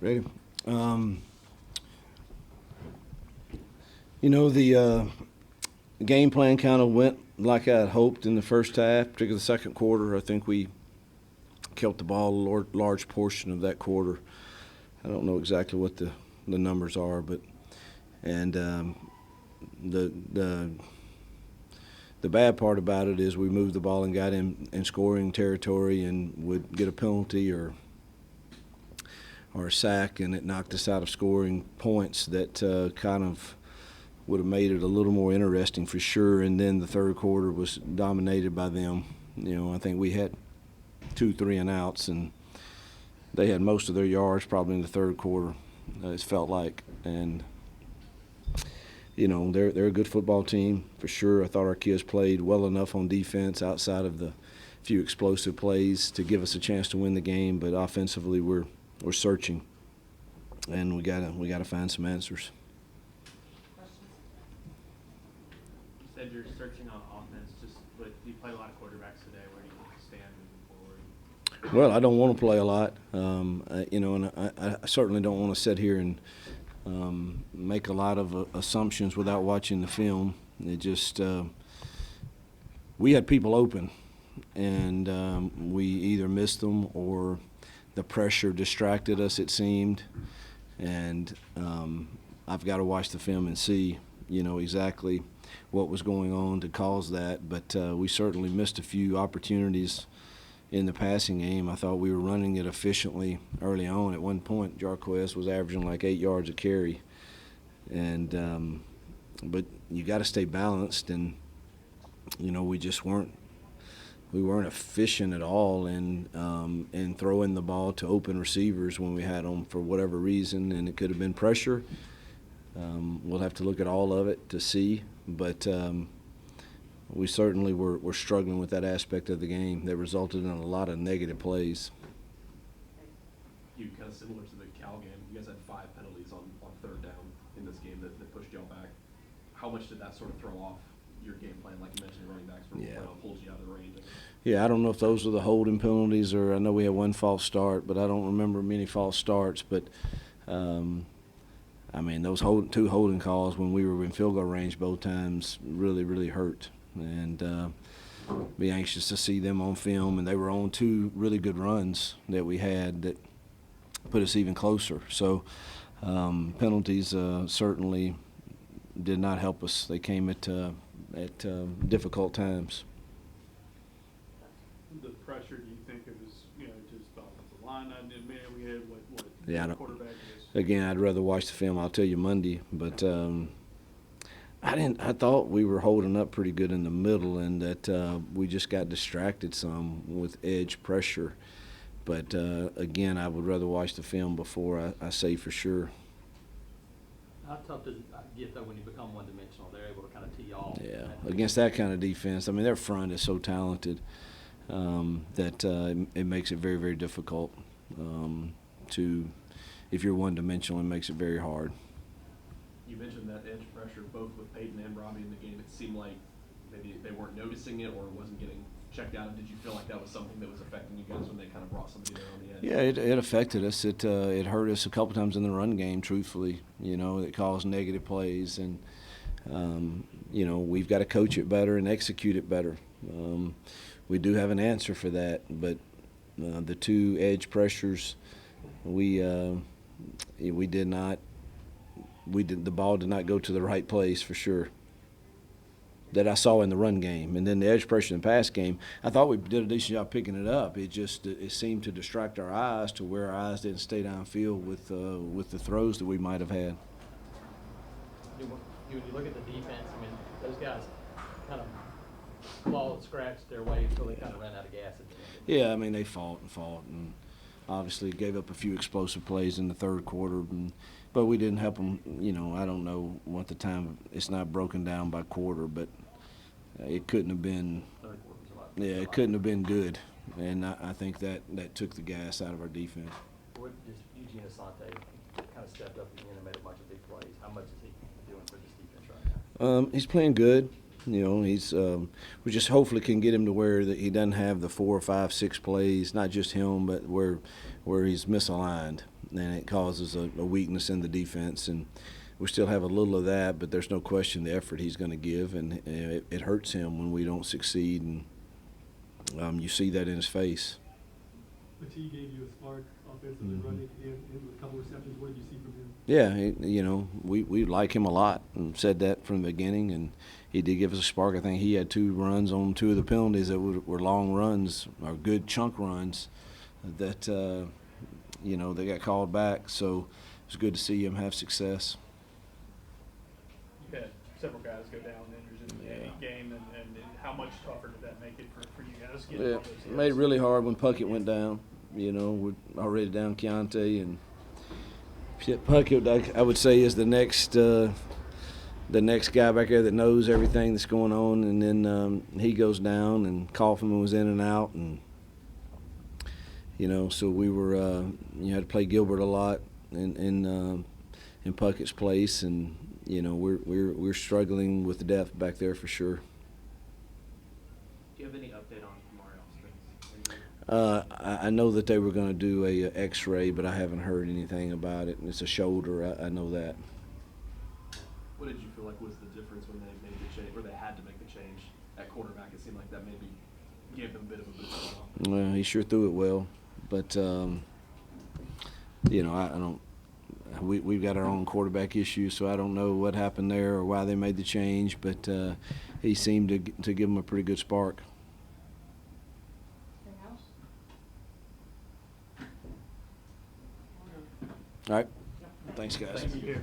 Ready? The game plan kind of went like I had hoped in the first half, particularly the second quarter. I think we killed the ball a large portion of that quarter. I don't know exactly what the numbers are, but the bad part about it is we moved the ball and got in scoring territory and would get a penalty or a sack, and it knocked us out of scoring points that kind of would have made it a little more interesting for sure. And then the third quarter was dominated by them. I think we had 2 3-and-outs, and they had most of their yards probably in the third quarter, it felt like. And they're a good football team for sure. I thought our kids played well enough on defense outside of the few explosive plays to give us a chance to win the game. But offensively, we're searching, and we gotta find some answers. You said you're searching on offense. But you play a lot of quarterbacks today. Where do you stand moving forward? Well, I don't want to play a lot, and I certainly don't want to sit here and make a lot of assumptions without watching the film. It just we had people open, and we either missed them or the pressure distracted us, it seemed. And I've got to watch the film and see, exactly what was going on to cause that. But we certainly missed a few opportunities in the passing game. I thought we were running it efficiently early on. At one point, Jarquez was averaging like 8 yards a carry. And but you got to stay balanced, and we just weren't efficient at all in throwing the ball to open receivers when we had them for whatever reason, and it could have been pressure. We'll have to look at all of it to see, but we certainly were struggling with that aspect of the game that resulted in a lot of negative plays. You kind of similar to the Cal game. You guys had 5 penalties on third down in this game that pushed y'all back. How much did that sort of throw off your game plan? Like you mentioned, running backs pulled you out of the range. Yeah, I don't know if those were the holding penalties, or I know we had 1 false start, but I don't remember many false starts. But those 2 holding calls when we were in field goal range both times really, really hurt. And be anxious to see them on film. And they were on 2 really good runs that we had that put us even closer. So penalties certainly did not help us. They came at difficult times. The pressure, do you think it was, just off the line? We had what Yeah, quarterback is? Again, I'd rather watch the film. I'll tell you Monday, but I thought we were holding up pretty good in the middle, and that we just got distracted some with edge pressure. But again, I would rather watch the film before I say for sure. How tough does it get, though, when you become one-dimensional? They're able to kind of tee off. Yeah, against that kind of defense, their front is so talented that it makes it very, very difficult if you're one-dimensional, it makes it very hard. You mentioned that edge pressure both with Peyton and Robbie in the game. It seemed like maybe they weren't noticing it or it wasn't getting checked out. Did you feel like that was something that was affecting you guys when they kind of brought somebody there on the edge? Yeah, it affected us. It hurt us a couple times in the run game, truthfully. It caused negative plays. And, we've got to coach it better and execute it better. We do have an answer for that. But the 2 edge pressures, the ball did not go to the right place for sure that I saw in the run game. And then the edge pressure in the pass game, I thought we did a decent job picking it up. It seemed to distract our eyes to where our eyes didn't stay downfield with the throws that we might have had. When you look at the defense, those guys kind of clawed, scratched their way until they kind of ran out of gas at the end. Yeah, they fought and obviously gave up a few explosive plays in the third quarter, but we didn't help them. I don't know what the time. It's not broken down by quarter, but it couldn't have been. Third quarter was a lot. Yeah, it couldn't have been good, and I think that took the gas out of our defense. What just Eugene Asante kind of stepped up again and made a bunch of big plays. How much is he doing for this defense right now? He's playing good. He's we just hopefully can get him to where that he doesn't have the 4 or 5, 6 plays, not just him, but where he's misaligned. and it causes a weakness in the defense. And we still have a little of that, but there's no question the effort he's going to give, and it hurts him when we don't succeed, and you see that in his face. But he gave you a spark offensively running in with a couple receptions. What did you see from him? Yeah, we like him a lot and said that from the beginning, and he did give us a spark. I think he had 2 runs on 2 of the penalties that were long runs, or good chunk runs that, they got called back. So it was good to see him have success. You had several guys go down injured in the game, and how much tougher did that make it for you guys? Getting all Yeah, those it made it hits? really hard when Puckett went down. We're already down Keontae, and Puckett, I would say, is the next guy back there that knows everything that's going on. And then he goes down, and Kaufman was in and out, and so we were had to play Gilbert a lot in Puckett's place, and we're struggling with the depth back there for sure. Do you have any update on Kamari Austin's injury? I know that they were going to do a X-ray, but I haven't heard anything about it. And it's a shoulder. I know that. What did you feel like was the difference when they made the change, or they had to make the change at quarterback? It seemed like that maybe gave them a bit of a boost. Well, he sure threw it well, but I don't. We've got our own quarterback issues, so I don't know what happened there or why they made the change. But he seemed to give them a pretty good spark. All right. Thanks, guys. Thank you.